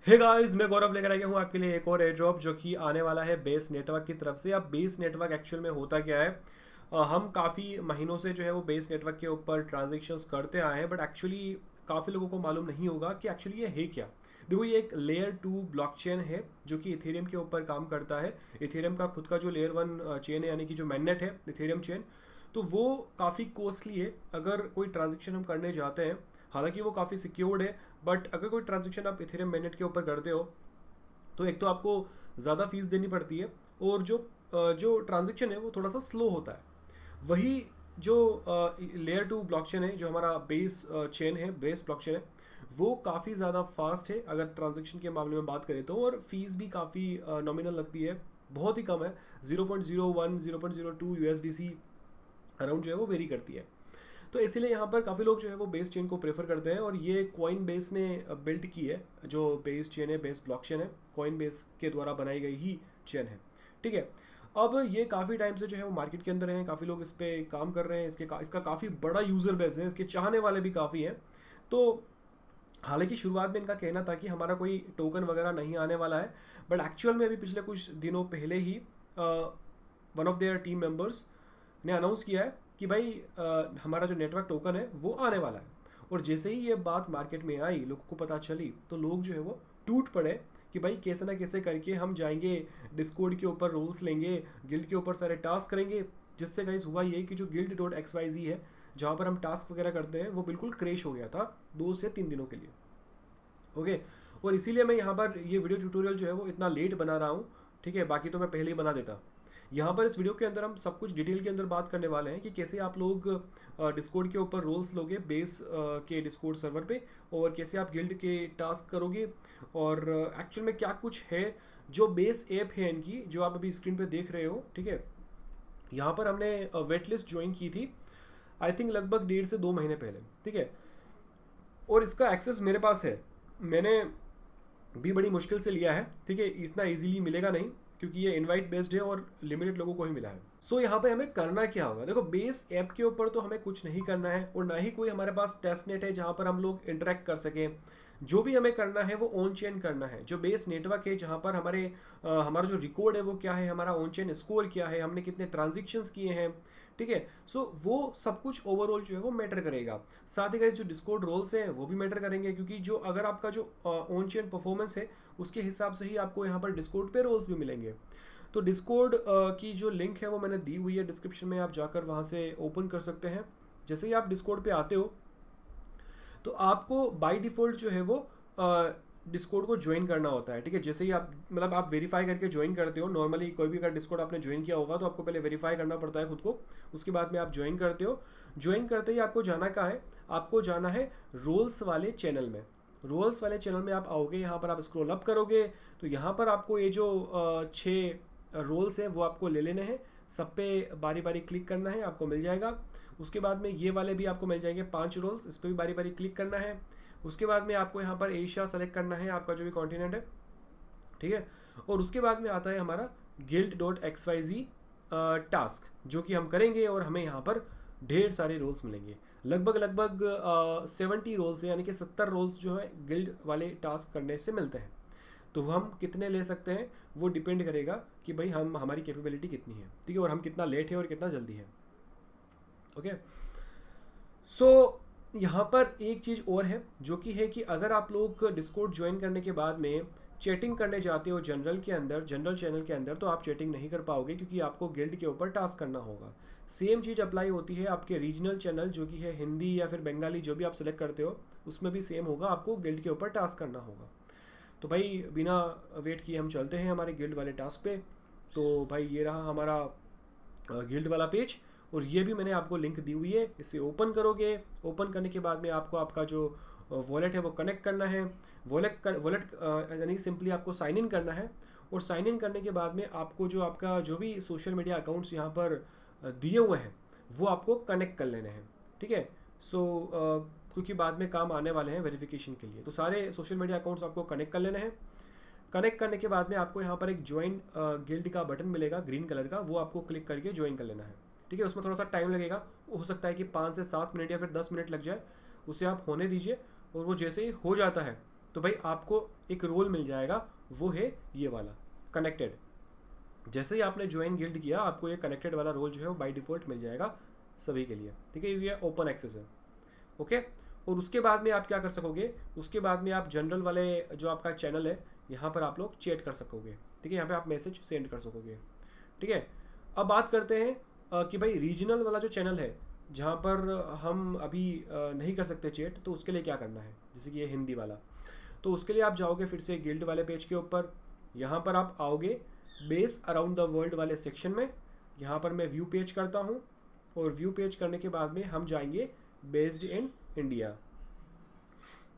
Hey guys, मैं गौरव लेकर आया हूँ आपके लिए एक और एयर ड्रॉप जो कि आने वाला है बेस नेटवर्क की तरफ से। अब बेस नेटवर्क एक्चुअल में होता क्या है? हम काफ़ी महीनों से जो है वो बेस नेटवर्क के ऊपर ट्रांजेक्शन्स करते आए हैं, बट एक्चुअली काफ़ी लोगों को मालूम नहीं होगा कि एक्चुअली ये है क्या। देखो, ये एक लेयर 2 ब्लॉकचेन है जो कि इथेरियम के ऊपर काम करता है। इथेरियम का खुद का जो लेयर 1 चेन है, यानी कि जो मैननेट है इथेरियम चेन, तो वो काफ़ी कॉस्टली है अगर कोई ट्रांजेक्शन हम करने जाते हैं। हालांकि वो काफ़ी सिक्योर्ड है, बट अगर कोई ट्रांजेक्शन आप इथेरियम मैननेट के ऊपर करते हो तो एक तो आपको ज़्यादा फीस देनी पड़ती है, और जो ट्रांजेक्शन है वो थोड़ा सा स्लो होता है। वही जो लेयर 2 ब्लॉकचेन है, जो हमारा बेस चेन है, बेस ब्लॉकचेन है, वो काफ़ी ज़्यादा फास्ट है अगर ट्रांजेक्शन के मामले में बात करें तो। और फीस भी काफ़ी नॉमिनल लगती है, बहुत ही कम है। 0.01 0.02 यूएसडीसी अराउंड जो है वो वेरी करती है। तो इसीलिए यहाँ पर काफ़ी लोग जो है वो बेस चेन को प्रेफर करते हैं, और ये कॉइन बेस ने बिल्ड की है। जो बेस चेन है, बेस ब्लॉकचेन है, कॉइन बेस के द्वारा बनाई गई ही चेन है। ठीक है। अब ये काफ़ी टाइम से जो है वो मार्केट के अंदर है, काफ़ी लोग इस पर काम कर रहे हैं, इसका काफ़ी बड़ा यूज़र बेस है, इसके चाहने वाले भी काफ़ी हैं। तो हालांकि शुरुआत में इनका कहना था कि हमारा कोई टोकन वगैरह नहीं आने वाला है, बट एक्चुअल में अभी पिछले कुछ दिनों पहले ही one of their team members ने अनाउंस किया है कि भाई हमारा जो नेटवर्क टोकन है वो आने वाला है। और जैसे ही ये बात मार्केट में आई, लोगों को पता चली, तो लोग जो है वो टूट पड़े कि भाई कैसे ना कैसे करके हम जाएंगे, डिस्कॉर्ड के ऊपर रोल्स लेंगे, गिल्ड के ऊपर सारे टास्क करेंगे। जिससे गाइस हुआ ये कि जो guild.xyz है, जहाँ पर हम टास्क वगैरह करते हैं, वो बिल्कुल क्रैश हो गया था 2 से 3 दिनों के लिए। ओके। और इसीलिए मैं यहाँ पर ये वीडियो ट्यूटोरियल जो है वो इतना लेट बना रहा हूँ। ठीक है, बाकी तो मैं पहले ही बना देता। यहाँ पर इस वीडियो के अंदर हम सब कुछ डिटेल के अंदर बात करने वाले हैं कि कैसे आप लोग डिस्कॉर्ड के ऊपर रोल्स लोगे बेस के डिस्कॉर्ड सर्वर पे, और कैसे आप गिल्ड के टास्क करोगे, और एक्चुअल में क्या कुछ है। जो बेस ऐप है इनकी, जो आप अभी स्क्रीन पे देख रहे हो, ठीक है, यहाँ पर हमने वेट लिस्ट ज्वाइन की थी, आई थिंक लगभग 1.5 से 2 महीने पहले। ठीक है। और इसका एक्सेस मेरे पास है, मैंने भी बड़ी मुश्किल से लिया है। ठीक है, इतना इजीली मिलेगा नहीं, क्योंकि ये इनवाइट बेस्ड है और लिमिटेड लोगों को ही मिला है। सो यहाँ पे हमें करना क्या होगा? देखो, बेस ऐप के ऊपर तो हमें कुछ नहीं करना है, और ना ही कोई हमारे पास टेस्ट नेट है जहाँ पर हम लोग इंटरेक्ट कर सकें। जो भी हमें करना है वो ऑन चेन करना है। जो बेस नेटवर्क है, जहाँ पर हमारा जो रिकॉर्ड है वो क्या है, हमारा ऑन चेन स्कोर क्या है, हमने कितने ट्रांजेक्शन्स किए हैं। ठीक है। सो वो सब कुछ ओवरऑल जो है वो मैटर करेगा। साथ ही गाइस जो डिस्कॉर्ड रोल्स हैं वो भी मैटर करेंगे, क्योंकि जो अगर आपका जो ऑन चेन परफॉर्मेंस है उसके हिसाब से ही आपको यहाँ पर डिस्कॉर्ड पे रोल्स भी मिलेंगे। तो डिस्कॉर्ड की जो लिंक है वो मैंने दी हुई है डिस्क्रिप्शन में, आप जाकर वहाँ से ओपन कर सकते हैं। जैसे ही आप डिस्कॉर्ड पे आते हो तो आपको बाय डिफ़ॉल्ट जो है वो डिस्कॉर्ड को ज्वाइन करना होता है। ठीक है। जैसे ही आप मतलब आप वेरीफाई करके ज्वाइन करते हो, नॉर्मली कोई भी अगर डिस्कॉर्ड आपने ज्वाइन किया होगा तो आपको पहले वेरीफाई करना पड़ता है खुद को, उसके बाद में आप ज्वाइन करते हो। ज्वाइन करते ही आपको जाना कहाँ है? आपको जाना है रोल्स वाले चैनल में। रोल्स वाले चैनल में आप आओगे, यहाँ पर आप स्क्रॉल अप करोगे तो यहाँ पर आपको ये जो 6 रोल्स हैं वो आपको ले लेने हैं। सब पे बारी बारी क्लिक करना है, आपको मिल जाएगा। उसके बाद में ये वाले भी आपको मिल जाएंगे 5 रोल्स, इस पर भी बारी बारी क्लिक करना है। उसके बाद में आपको यहाँ पर एशिया सेलेक्ट करना है, आपका जो भी कॉन्टिनेंट है। ठीक है। और उसके बाद में आता है हमारा guild.xyz टास्क, जो कि हम करेंगे, और हमें यहाँ पर ढेर सारे रोल्स मिलेंगे। लगभग 70 रोल्स, यानी कि 70 रोल्स जो है गिल्ड वाले टास्क करने से मिलते हैं। तो हम कितने ले सकते हैं वो डिपेंड करेगा कि भाई हमारी कैपेबिलिटी कितनी है। ठीक है। और हम कितना लेट है और कितना जल्दी है। ओके। सो यहाँ पर एक चीज़ और है, जो कि है कि अगर आप लोग डिस्कॉर्ड ज्वाइन करने के बाद में चैटिंग करने जाते हो जनरल के अंदर, जनरल चैनल के अंदर, तो आप चैटिंग नहीं कर पाओगे, क्योंकि आपको गिल्ड के ऊपर टास्क करना होगा। सेम चीज़ अप्लाई होती है आपके रीजनल चैनल, जो कि है हिंदी या फिर बंगाली, जो भी आप सेलेक्ट करते हो, उसमें भी सेम होगा, आपको गिल्ड के ऊपर टास्क करना होगा। तो भाई बिना वेट किए हम चलते हैं हमारे गिल्ड वाले टास्क पे। तो भाई ये रहा हमारा गिल्ड वाला पेज, और ये भी मैंने आपको लिंक दी हुई है, इसे ओपन करोगे। ओपन करने के बाद में आपको आपका जो वॉलेट है वो कनेक्ट करना है। वॉलेट यानी कि सिंपली आपको साइन इन करना है, और साइन इन करने के बाद में आपको जो आपका जो भी सोशल मीडिया अकाउंट्स यहाँ पर दिए हुए हैं वो आपको कनेक्ट कर लेने हैं। ठीक है। सो क्योंकि बाद में काम आने वाले हैं वेरिफिकेशन के लिए, तो सारे सोशल मीडिया अकाउंट्स आपको कनेक्ट कर लेने हैं। कनेक्ट करने के बाद में आपको यहाँ पर एक ज्वाइन गिल्ड का बटन मिलेगा ग्रीन कलर का, वो आपको क्लिक करके ज्वाइन कर लेना है। ठीक है। उसमें थोड़ा सा टाइम लगेगा, हो सकता है कि 5 से 7 मिनट या फिर 10 मिनट लग जाए, उसे आप होने दीजिए। और वो जैसे ही हो जाता है तो भाई आपको एक रोल मिल जाएगा, वो है ये वाला कनेक्टेड। जैसे ही आपने ज्वाइन गिल्ड किया आपको ये कनेक्टेड वाला रोल जो है वो बाय डिफ़ॉल्ट मिल जाएगा सभी के लिए, ठीक है, ये ओपन एक्सेस है। ओके, और उसके बाद में आप क्या कर सकोगे, उसके बाद में आप जनरल वाले जो आपका चैनल है यहाँ पर आप लोग चैट कर सकोगे, ठीक है, यहाँ पे आप मैसेज सेंड कर सकोगे, ठीक है। अब बात करते हैं कि भाई रीजनल वाला जो चैनल है जहाँ पर हम अभी नहीं कर सकते चैट, तो उसके लिए क्या करना है, जैसे कि ये हिंदी वाला, तो उसके लिए आप जाओगे फिर से गिल्ड वाले पेज के ऊपर, यहाँ पर आप आओगे बेस अराउंड द वर्ल्ड वाले सेक्शन में, यहाँ पर मैं व्यू पेज करता हूँ, और व्यू पेज करने के बाद में हम जाएंगे बेस्ड इन इंडिया,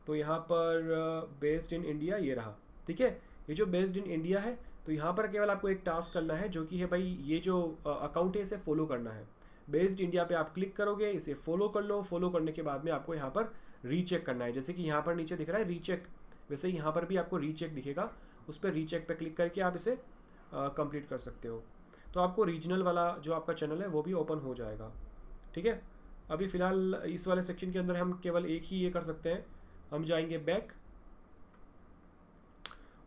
तो यहाँ पर बेस्ड इन इंडिया ये रहा, ठीक है। ये जो बेस्ड इन इंडिया है, तो यहाँ पर केवल आपको एक टास्क करना है जो कि है भाई ये जो अकाउंट है इसे फॉलो करना है। बेस्ड इंडिया पे आप क्लिक करोगे, इसे फॉलो कर लो, फॉलो करने के बाद में आपको यहाँ पर रीचेक करना है, जैसे कि यहाँ पर नीचे दिख रहा है रीचेक, वैसे ही यहाँ पर भी आपको रीचेक दिखेगा, उस पर रीचेक पे क्लिक करके आप इसे कंप्लीट कर सकते हो, तो आपको रीजनल वाला जो आपका चैनल है वो भी ओपन हो जाएगा, ठीक है। अभी फ़िलहाल इस वाले सेक्शन के अंदर हम केवल एक ही ये कर सकते हैं, हम जाएंगे बैक,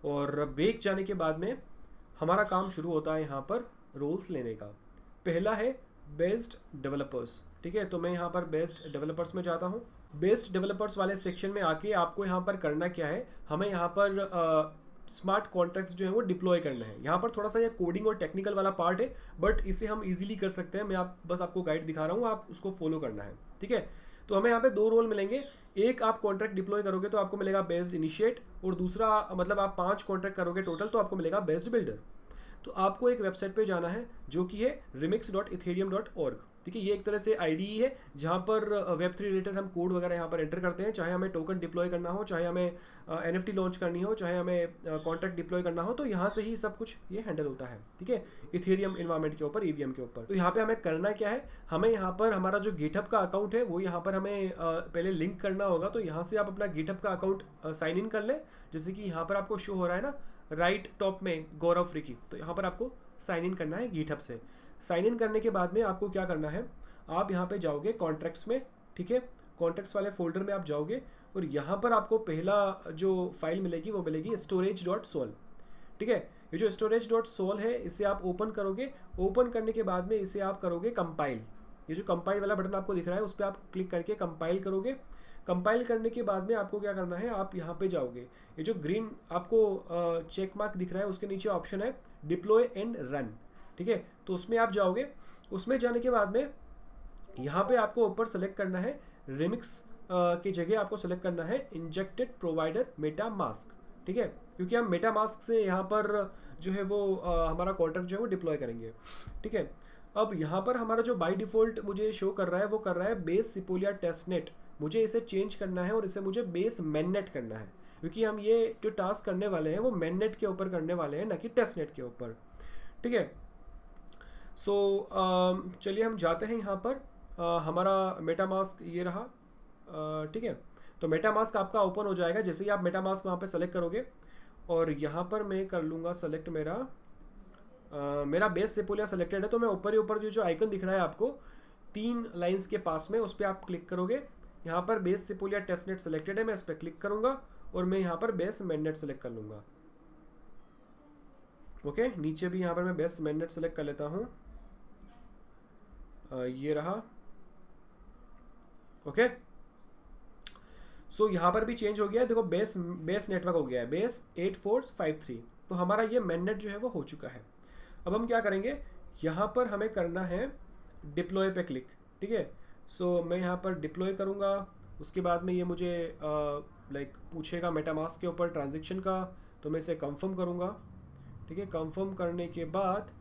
और बैक जाने के बाद में हमारा काम शुरू होता है यहाँ पर रोल्स लेने का। पहला है बेस्ड डेवलपर्स, ठीक है, तो मैं यहाँ पर बेस्ड डेवलपर्स में जाता हूँ। बेस्ड डेवलपर्स वाले सेक्शन में आके आपको यहाँ पर करना क्या है, हमें यहाँ पर स्मार्ट कॉन्ट्रैक्ट्स जो है वो डिप्लॉय करना है। यहाँ पर थोड़ा सा ये कोडिंग और टेक्निकल वाला पार्ट है, बट इसे हम इजीली कर सकते हैं, मैं बस आपको गाइड दिखा रहा हूँ, आप उसको फॉलो करना है, ठीक है। तो हमें यहाँ पे दो रोल मिलेंगे, एक आप कॉन्ट्रैक्ट डिप्लॉय करोगे तो आपको मिलेगा बेस्ड इनिशिएट, और दूसरा मतलब आप 5 कॉन्ट्रैक्ट करोगे टोटल तो आपको मिलेगा बेस्ड बिल्डर। तो आपको एक वेबसाइट पे जाना है जो कि है remix.ethereum.org, ठीक है, ये एक तरह से IDE है जहाँ पर Web3 रिलेटेड हम कोड वगैरह यहाँ पर एंटर करते हैं, चाहे हमें टोकन डिप्लॉय करना हो, चाहे हमें NFT लॉन्च करनी हो, चाहे हमें कॉन्ट्रैक्ट डिप्लॉय करना हो, तो यहाँ से ही सब कुछ ये हैंडल होता है, ठीक है, इथेरियम इन्वायरमेंट के ऊपर, EVM के ऊपर। तो यहाँ पे हमें करना क्या है, हमें यहाँ पर हमारा जो गिटहब का अकाउंट है वो यहाँ पर हमें पहले लिंक करना होगा, तो यहाँ से आप अपना गिटहब का अकाउंट साइन इन कर लें, जैसे कि यहाँ पर आपको शो हो रहा है ना राइट टॉप में गौरव फ्रीकी, तो यहाँ पर आपको साइन इन करना है गिटहब से। साइन इन करने के बाद में आपको क्या करना है, आप यहाँ पे जाओगे कॉन्ट्रैक्ट्स में, ठीक है, कॉन्ट्रैक्ट्स वाले फोल्डर में आप जाओगे, और यहाँ पर आपको पहला जो फाइल मिलेगी वो मिलेगी storage.sol, ठीक है। ये जो storage.sol है इसे आप ओपन करोगे, ओपन करने के बाद में इसे आप करोगे कंपाइल, ये जो कंपाइल वाला बटन आपको दिख रहा है उस पर आप क्लिक करके कंपाइल करोगे। कंपाइल करने के बाद में आपको क्या करना है, आप यहाँ पे जाओगे, ये जो ग्रीन आपको चेक मार्क दिख रहा है उसके नीचे ऑप्शन है डिप्लॉय एंड रन, ठीक है, तो उसमें आप जाओगे। उसमें जाने के बाद में यहाँ पे आपको ऊपर सेलेक्ट करना है रिमिक्स की जगह आपको सेलेक्ट करना है इंजेक्टेड प्रोवाइडर मेटा मास्क, ठीक है, क्योंकि हम मेटा मास्क से यहाँ पर जो है वो हमारा कॉन्ट्रैक्ट जो है वो डिप्लॉय करेंगे, ठीक है। अब यहाँ पर हमारा जो बाय डिफ़ॉल्ट मुझे शो कर रहा है वो कर रहा है बेस सिपोलिया टेस्टनेट, मुझे इसे चेंज करना है और इसे मुझे बेस मैननेट करना है, क्योंकि हम ये जो टास्क करने वाले हैं वो मैननेट के ऊपर करने वाले हैं, ना कि टेस्टनेट के ऊपर, ठीक है। सो चलिए हम जाते हैं यहाँ पर, हमारा मेटा मास्क ये रहा, ठीक है, तो मेटा मास्क आपका ओपन हो जाएगा जैसे ही आप मेटा मास्क वहाँ पे सेलेक्ट करोगे, और यहाँ पर मैं कर लूँगा सेलेक्ट मेरा बेस सिपोलिया सेलेक्टेड है, तो मैं ऊपर ही ऊपर जो आइकन दिख रहा है आपको 3 लाइंस के पास में, उस पर आप क्लिक करोगे, यहाँ पर बेस सिपोलिया टेस्टनेट सेलेक्टेड है, मैं इस पर क्लिक करूँगा और मैं यहाँ पर बेस मैननेट सेलेक्ट कर लूँगा, ओके। नीचे भी यहाँ पर मैं बेस मैननेट सेलेक्ट कर लेता हूँ, ये रहा, ओके। सो यहाँ पर भी चेंज हो गया है, देखो बेस नेटवर्क हो गया है बेस 8453, तो हमारा ये मैननेट जो है वो हो चुका है। अब हम क्या करेंगे, यहाँ पर हमें करना है डिप्लॉय पे क्लिक, ठीक है। सो मैं यहाँ पर डिप्लॉय करूँगा, उसके बाद में ये मुझे पूछेगा मेटामास्क के ऊपर ट्रांजेक्शन का, तो मैं इसे कंफर्म करूँगा, ठीक है। कंफर्म करने के बाद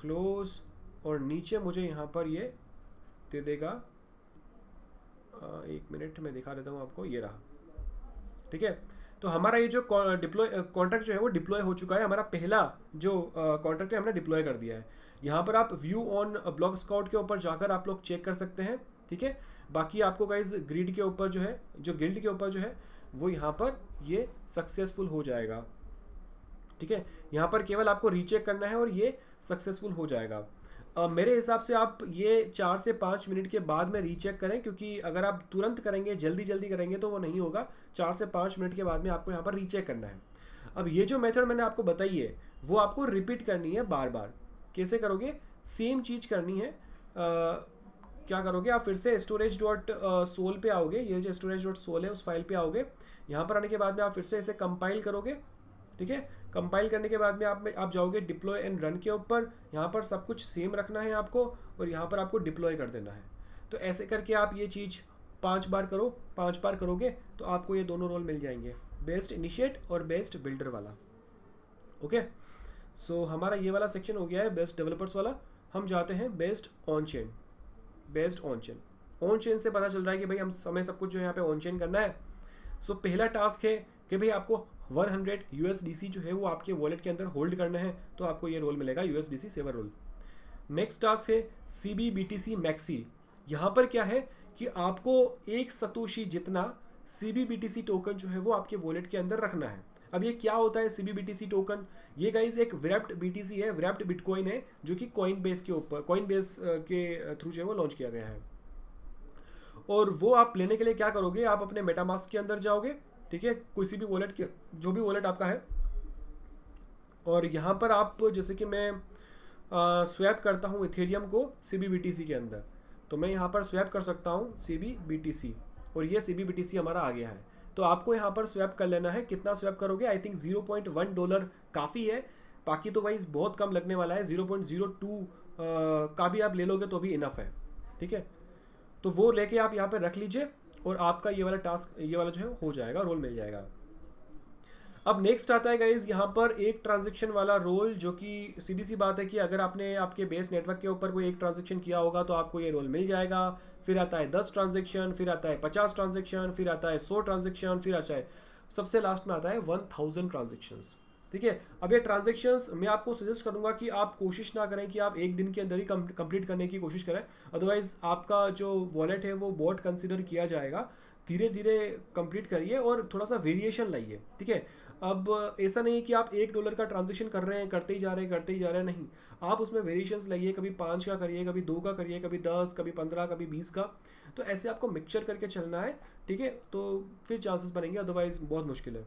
क्लोज, और नीचे मुझे यहाँ पर ये दे देगा, एक मिनट मैं दिखा देता हूँ आपको, ये रहा, ठीक है। तो हमारा ये जो डिप्लॉय कॉन्ट्रैक्ट जो है वो डिप्लॉय हो चुका है, हमारा पहला जो कॉन्ट्रैक्ट है हमने डिप्लॉय कर दिया है। यहाँ पर आप व्यू ऑन ब्लॉक स्काउट के ऊपर जाकर आप लोग चेक कर सकते हैं, ठीक है। बाकी आपको गाइस ग्रिड के ऊपर जो है, जो गिल्ड के ऊपर जो है वो यहाँ पर ये सक्सेसफुल हो जाएगा, ठीक है। यहाँ पर केवल आपको रीचेक करना है और ये सक्सेसफुल हो जाएगा। मेरे हिसाब से आप ये 4 से 5 मिनट के बाद में रीचेक करें, क्योंकि अगर आप तुरंत करेंगे, जल्दी जल्दी करेंगे तो वो नहीं होगा। 4 से 5 मिनट के बाद में आपको यहाँ पर रीचेक करना है। अब ये जो मेथड मैंने आपको बताई है वो आपको रिपीट करनी है बार बार। कैसे करोगे? सेम चीज़ करनी है। क्या करोगे आप? फिर से स्टोरेज डॉट सोल पे आओगे, ये जो स्टोरेज डॉट सोल है उस फाइल पे आओगे। यहाँ पर आने के बाद में आप फिर से इसे कंपाइल करोगे, ठीक है। कंपाइल करने के बाद में आप जाओगे डिप्लॉय एंड रन के ऊपर। यहाँ पर सब कुछ सेम रखना है आपको, और यहाँ पर आपको डिप्लॉय कर देना है। तो ऐसे करके आप ये चीज़ 5 बार करो। 5 बार करोगे तो आपको ये दोनों रोल मिल जाएंगे, बेस्ट इनिशिएट और बेस्ट बिल्डर वाला। ओके, सो हमारा ये वाला सेक्शन हो गया है बेस्ट डेवलपर्स वाला। हम जाते हैं best on chain. Best on chain, on chain से पता चल रहा है कि भाई हमें सब कुछ जो है यहाँ पे ऑन चेन करना है। सो पहला टास्क है कि भाई आपको 100 USDC जो है वो आपके वॉलेट के अंदर होल्ड करना है, तो आपको ये रोल मिलेगा USDC saver role. Next task है CBBTC मैक्सी। यहाँ पर क्या है कि आपको 1 सतोशी जितना CBBTC टोकन जो है वो आपके वॉलेट के अंदर रखना है। अब ये क्या होता है CBBTC टोकन? ये गाइज एक wrapped BTC है, wrapped बिटकॉइन है, जो कि कॉइनबेस के ऊपर, कॉइनबेस के थ्रू जो है वो लॉन्च किया गया है। और वो आप लेने के लिए क्या करोगे? आप अपने मेटामास्क के अंदर जाओगे, ठीक है, किसी भी वॉलेट के, जो भी वॉलेट आपका है, और यहाँ पर आप, जैसे कि मैं स्वैप करता हूँ इथेरियम को CBBTC के अंदर, तो मैं यहाँ पर स्वैप कर सकता हूँ CBBTC, और ये CBBTC हमारा आ गया है। तो आपको यहाँ पर स्वैप कर लेना है। कितना स्वैप करोगे? आई थिंक $0.1 काफ़ी है, बाकी तो भाई बहुत कम लगने वाला है। 0.02 का भी आप ले लोगे तो भी इनफ है, ठीक है। तो वो लेके आप यहाँ पे रख लीजिए, और आपका ये वाला टास्क, ये वाला जो है हो जाएगा, रोल मिल जाएगा। अब नेक्स्ट आता है गाइज यहाँ पर एक ट्रांजेक्शन वाला रोल, जो कि सीधी सी बात है कि अगर आपने आपके बेस नेटवर्क के ऊपर कोई एक ट्रांजेक्शन किया होगा तो आपको ये रोल मिल जाएगा। फिर आता है 10 ट्रांजेक्शन, फिर आता है 50 ट्रांजेक्शन, फिर आता है 100 ट्रांजेक्शन, फिर आता है सबसे लास्ट में आता है 1000 ट्रांजेक्शन्स, ठीक है। अब ये ट्रांजेक्शन्स मैं आपको सजेस्ट करूंगा कि आप कोशिश ना करें कि आप एक दिन के अंदर ही कंप्लीट करने की कोशिश करें, अदरवाइज आपका जो वॉलेट है वो बॉट कंसिडर किया जाएगा। धीरे धीरे कंप्लीट करिए और थोड़ा सा वेरिएशन लाइए, ठीक है। अब ऐसा नहीं है कि आप $1 का ट्रांजेक्शन कर रहे हैं, करते ही जा रहे हैं, नहीं, आप उसमें वेरिएशंस लाइए। कभी 5 का करिए, कभी 2 का करिए, कभी 10, कभी 15, कभी 20 का। तो ऐसे आपको मिक्सचर करके चलना है, ठीक है। तो फिर चांसेस बनेंगे, अदरवाइज बहुत मुश्किल है।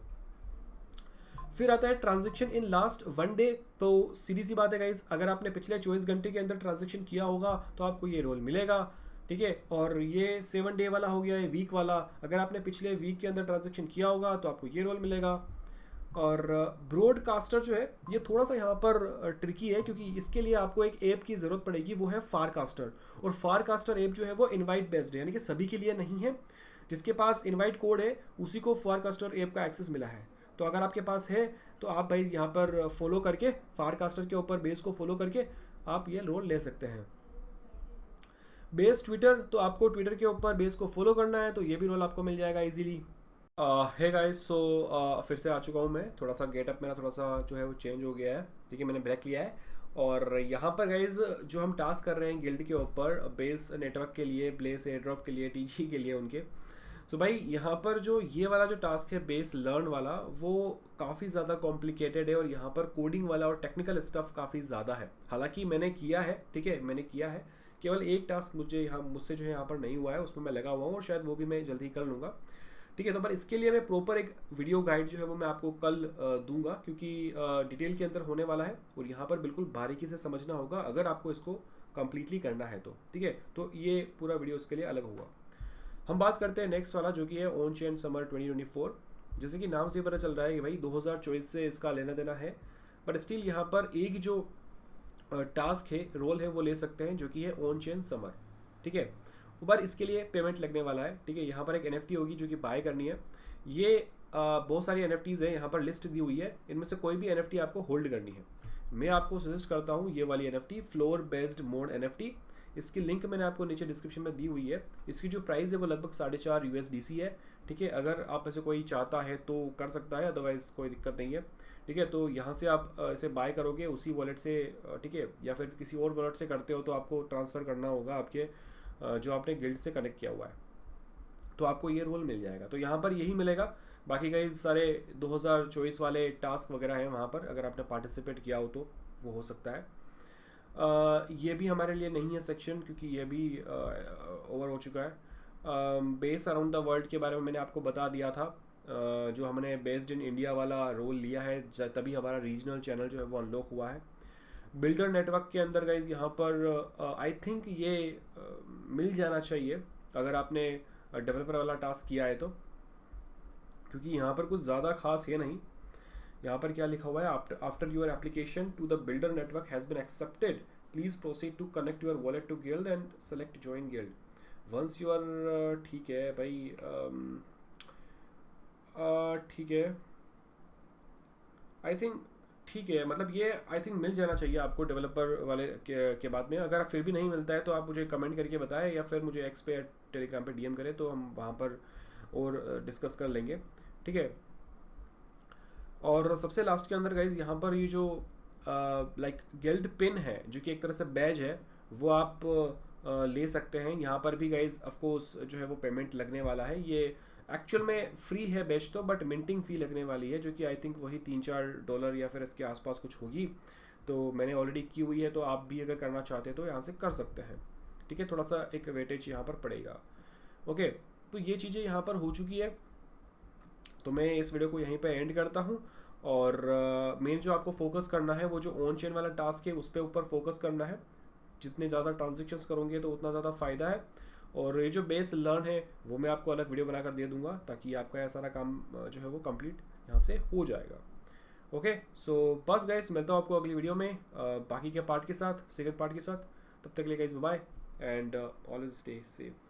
फिर आता है ट्रांजेक्शन इन लास्ट 1 डे। तो सीधी सी बात है गाइज, अगर आपने पिछले 24 घंटे के अंदर ट्रांजेक्शन किया होगा तो आपको ये रोल मिलेगा, ठीक है। और ये 7 डे वाला हो गया, ये वीक वाला। अगर आपने पिछले वीक के अंदर ट्रांजेक्शन किया होगा तो आपको ये रोल मिलेगा। और ब्रॉडकास्टर जो है ये थोड़ा सा यहाँ पर ट्रिकी है, क्योंकि इसके लिए आपको एक ऐप की ज़रूरत पड़ेगी, वो है फारकास्टर। और फारकास्टर ऐप जो है वो इनवाइट बेस्ड है, यानी कि सभी के लिए नहीं है। जिसके पास इनवाइट कोड है उसी को फारकास्टर ऐप का एक्सेस मिला है। तो अगर आपके पास है तो आप भाई यहाँ पर फॉलो करके, फारकास्टर के ऊपर बेस को फॉलो करके आप ये रोल ले सकते हैं। बेस ट्विटर, तो आपको ट्विटर के ऊपर बेस को फॉलो करना है, तो ये भी रोल आपको मिल जाएगा इजीली। है गाइस, सो फिर से आ चुका हूँ मैं। थोड़ा सा गेटअप मेरा थोड़ा सा जो है वो चेंज हो गया है, ठीक है, मैंने ब्रेक लिया है। और यहाँ पर गाइज जो हम टास्क कर रहे हैं गिल्ड के ऊपर, बेस नेटवर्क के लिए, बेस एयर ड्रॉप के लिए, टीजी के लिए उनके, तो भाई यहाँ पर जो ये वाला जो टास्क है बेस लर्न वाला, वो काफ़ी ज़्यादा कॉम्प्लिकेटेड है, और यहाँ पर कोडिंग वाला और टेक्निकल स्टफ काफ़ी ज़्यादा है। हालांकि मैंने किया है, ठीक है, मैंने किया है, केवल एक टास्क मुझसे जो है यहाँ पर नहीं हुआ है, उसमें मैं लगा हुआ हूँ, और शायद वो भी मैं जल्दी कर लूँगा, ठीक है। तो पर इसके लिए मैं प्रॉपर एक वीडियो गाइड जो है वो मैं आपको कल दूंगा, क्योंकि डिटेल के अंदर होने वाला है, और यहाँ पर बिल्कुल बारीकी से समझना होगा अगर आपको इसको कंप्लीटली करना है तो, ठीक है। तो ये पूरा वीडियो इसके लिए अलग होगा। हम बात करते हैं नेक्स्ट वाला, जो कि है ऑन चेन समर 2024। जैसे कि नाम से पता चल रहा है कि भाई 2024 से इसका लेना देना है, बट स्टिल यहाँ पर एक जो टास्क है, रोल है, वो ले सकते हैं, जो कि है ऑन चेन समर, ठीक है। ऊपर इसके लिए पेमेंट लगने वाला है, ठीक है। यहाँ पर एक NFT होगी जो कि बाय करनी है। ये बहुत सारी NFTs है, यहाँ पर लिस्ट दी हुई है, इनमें से कोई भी NFT आपको होल्ड करनी है। मैं आपको सजेस्ट करता हूँ ये वाली NFT, floor based mode NFT। इसकी लिंक मैंने आपको नीचे डिस्क्रिप्शन में दी हुई है। इसकी जो प्राइस है वो लगभग 4.5 USDC है, ठीक है। अगर आप ऐसे कोई चाहता है तो कर सकता है, अदरवाइज कोई दिक्कत नहीं है, ठीक है। तो यहाँ से आप इसे बाय करोगे उसी वॉलेट से, ठीक है, या फिर किसी और वॉलेट से करते हो तो आपको ट्रांसफ़र करना होगा आपके जो आपने गिल्ड से कनेक्ट किया हुआ है, तो आपको ये रोल मिल जाएगा। तो यहाँ पर यही मिलेगा। बाकी गाइस सारे 2024 वाले टास्क वगैरह हैं वहाँ पर, अगर आपने पार्टिसिपेट किया हो तो वो हो सकता है। ये भी हमारे लिए नहीं है सेक्शन, क्योंकि ये भी ओवर हो चुका है। बेस अराउंड द वर्ल्ड के बारे में मैंने आपको बता दिया था, जो हमने बेस्ड इन इंडिया वाला रोल लिया है, तभी हमारा रीजनल चैनल जो है वो अनलॉक हुआ है। बिल्डर नेटवर्क के अंदर गाइज यहाँ पर आई थिंक ये मिल जाना चाहिए अगर आपने डेवलपर वाला टास्क किया है तो, क्योंकि यहाँ पर कुछ ज़्यादा खास है नहीं। यहाँ पर क्या लिखा हुआ है, after your application to the builder network has been accepted, please proceed to connect your wallet to guild and select join guild once your. ठीक है भाई, ठीक है, आई थिंक ठीक है, मतलब ये आई थिंक मिल जाना चाहिए आपको डेवलपर वाले के बाद में। अगर फिर भी नहीं मिलता है तो आप मुझे कमेंट करके बताएं, या फिर मुझे एक्स पे टेलीग्राम पे डीएम करें, तो हम वहाँ पर और डिस्कस कर लेंगे, ठीक है। और सबसे लास्ट के अंदर गाइज यहाँ पर ये जो लाइक गिल्ड पिन है, जो कि एक तरह से बैज है, वो आप ले सकते हैं। यहाँ पर भी गाइज ऑफ कोर्स जो है वो पेमेंट लगने वाला है। ये एक्चुअल में फ्री है बैच तो, बट मिंटिंग फ़ी लगने वाली है, जो कि आई थिंक वही $3-4 या फिर इसके आसपास कुछ होगी। तो मैंने ऑलरेडी की हुई है, तो आप भी अगर करना चाहते हैं तो यहाँ से कर सकते हैं, ठीक है। थोड़ा सा एक वेटेज यहाँ पर पड़ेगा, ओके। तो ये चीज़ें यहाँ पर हो चुकी है, तो मैं इस वीडियो को यहीं पे एंड करता हूँ। और मेन जो आपको फोकस करना है वो जो ऑन चेन वाला टास्क है उस पर ऊपर फोकस करना है। जितने ज़्यादा ट्रांजेक्शन्स करोगे तो उतना ज़्यादा फ़ायदा है। और ये जो बेस लर्न है वो मैं आपको अलग वीडियो बनाकर दे दूंगा, ताकि आपका ये सारा काम जो है वो कंप्लीट यहाँ से हो जाएगा, ओके। सो बस गाइस, मिलता हूँ आपको अगली वीडियो में बाकी के पार्ट के साथ, सेकंड पार्ट के साथ। तब तक के लिए guys bye and always stay safe.